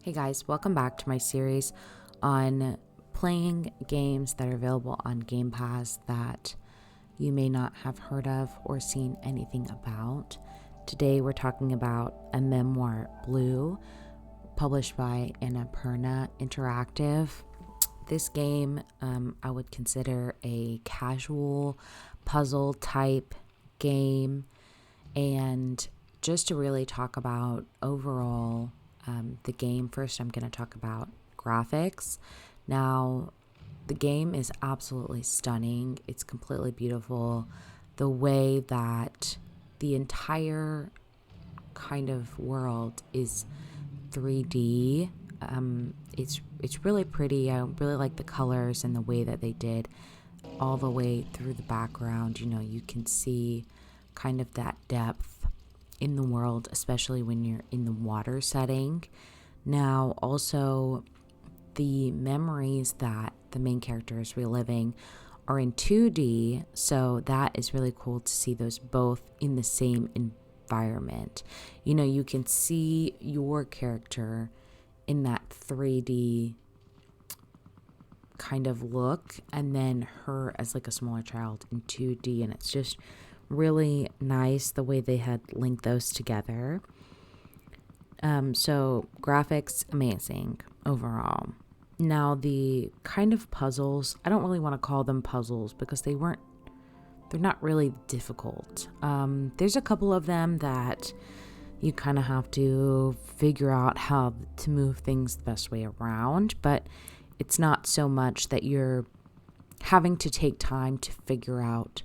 Hey guys, welcome back to my series on playing games that are available on Game Pass that you may not have heard of or seen anything about. Today we're talking about a Memoir Blue, published by Annapurna Interactive. This game I would consider a casual puzzle type game, and just to really talk about overall the game, first I'm going to talk about graphics. Now, the game is absolutely stunning. It's completely beautiful. The way that the entire kind of world is 3D. It's really pretty. I really like the colors and the way that they did all the way through the background. You can see kind of that depth in the world, especially when you're in the water setting. Now, also, the memories that the main character is reliving are in 2D, so that is really cool to see those both in the same environment. You can see your character in that 3D kind of look, and then her as like a smaller child in 2D, and it's just really nice the way they had linked those together. So graphics, amazing overall. Now the kind of puzzles, I don't really want to call them puzzles because they're not really difficult. There's a couple of them that you kind of have to figure out how to move things the best way around, but it's not so much that you're having to take time to figure out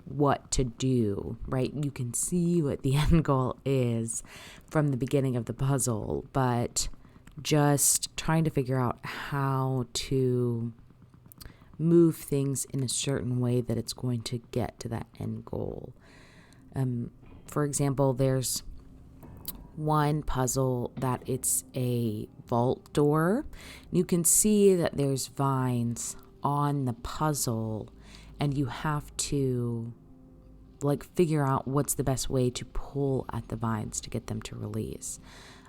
what to do, right? You can see what the end goal is from the beginning of the puzzle, but just trying to figure out how to move things in a certain way that it's going to get to that end goal. For example, there's one puzzle that it's a vault door. You can see that there's vines on the puzzle, and you have to figure out what's the best way to pull at the vines to get them to release.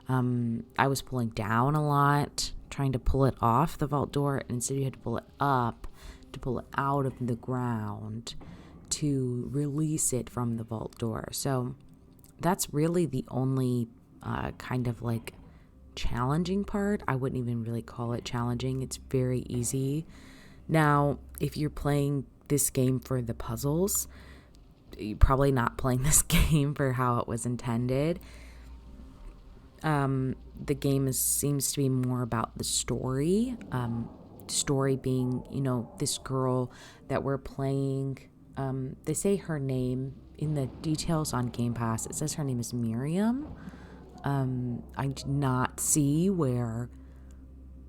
I was pulling down a lot, trying to pull it off the vault door, and instead you had to pull it up to pull it out of the ground to release it from the vault door. So that's really the only kind of challenging part. I wouldn't even really call it challenging. It's very easy. Now, if you're playing this game for the puzzles, you're probably not playing this game for how it was intended. The game seems to be more about the story. Story being, this girl that we're playing. They say her name in the details on Game Pass. It says her name is Miriam. I did not see where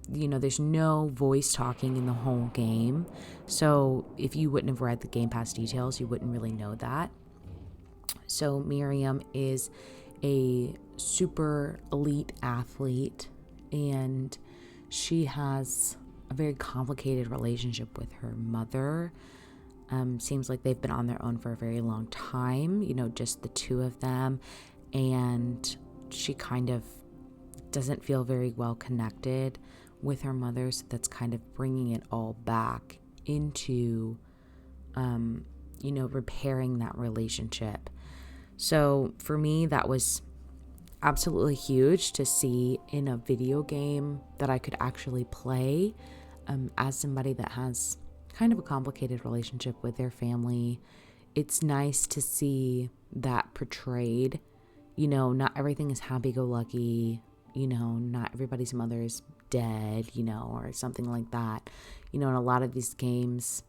there's no voice talking in the whole game. So if you wouldn't have read the Game Pass details, you wouldn't really know that. So Miriam is a super elite athlete, and she has a very complicated relationship with her mother. Seems like they've been on their own for a very long time, just the two of them. And she kind of doesn't feel very well connected with her mother, so that's kind of bringing it all back into repairing that relationship. So for me, that was absolutely huge to see in a video game that I could actually play as somebody that has kind of a complicated relationship with their family. It's nice to see that portrayed. Not everything is happy-go-lucky. Not everybody's mother is dead, or something like that. In a lot of these games,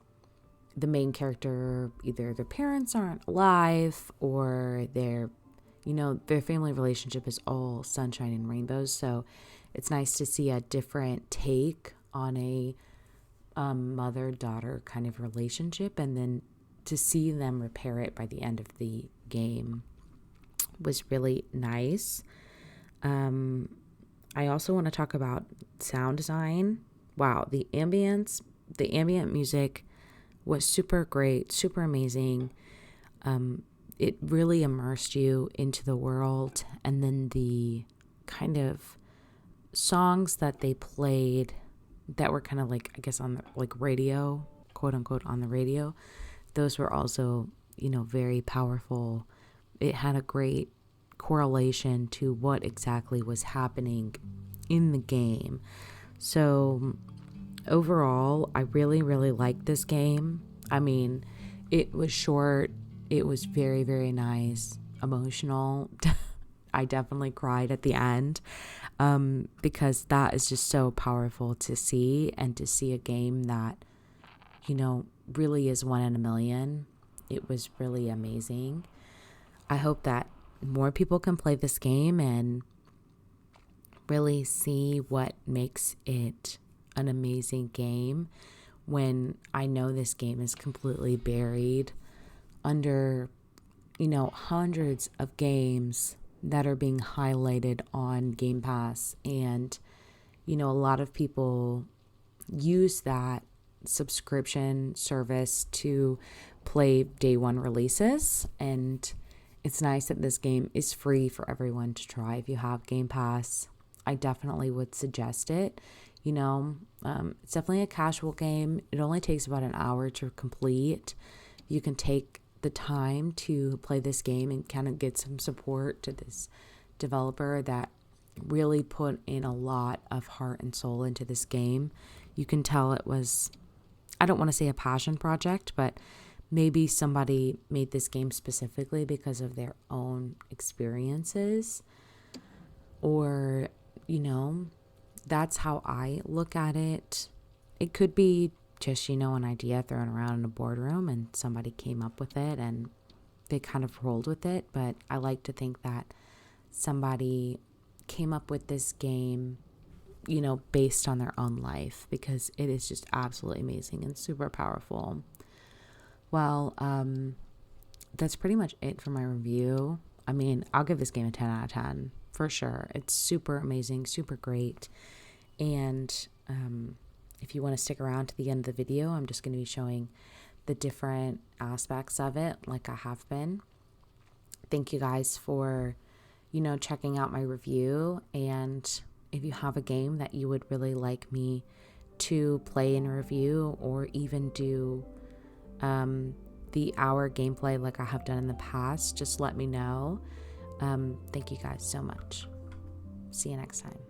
the main character, either their parents aren't alive or their family relationship is all sunshine and rainbows. So it's nice to see a different take on a mother-daughter kind of relationship, and then to see them repair it by the end of the game was really nice. I also want to talk about sound design. Wow, the ambient music was super great, super amazing. It really immersed you into the world, and then the kind of songs that they played that were kind of like, I guess, on the like radio, quote unquote, on the radio, those were also, very powerful. It had a great correlation to what exactly was happening in the game. So overall, I really, really liked this game. I mean, it was short. It was very, very nice, emotional. I definitely cried at the end, because that is just so powerful to see, and to see a game that, really is one in a million. It was really amazing. I hope that more people can play this game and really see what makes it an amazing game, when I know this game is completely buried under, hundreds of games that are being highlighted on Game Pass. And, a lot of people use that subscription service to play day one releases. And it's nice that this game is free for everyone to try. If you have Game Pass, I definitely would suggest it. It's definitely a casual game. It only takes about an hour to complete. You can take the time to play this game and kind of get some support to this developer that really put in a lot of heart and soul into this game. You can tell it was, I don't want to say a passion project, but maybe somebody made this game specifically because of their own experiences, or, that's how I look at it. It could be just, an idea thrown around in a boardroom and somebody came up with it and they kind of rolled with it. But I like to think that somebody came up with this game, based on their own life, because it is just absolutely amazing and super powerful. Well, that's pretty much it for my review. I mean, I'll give this game a 10 out of 10 for sure. It's super amazing, super great. And if you want to stick around to the end of the video, I'm just going to be showing the different aspects of it like I have been. Thank you guys for, checking out my review. And if you have a game that you would really like me to play in a review, or even do the hour gameplay like I have done in the past, just let me know. Thank you guys so much. See you next time.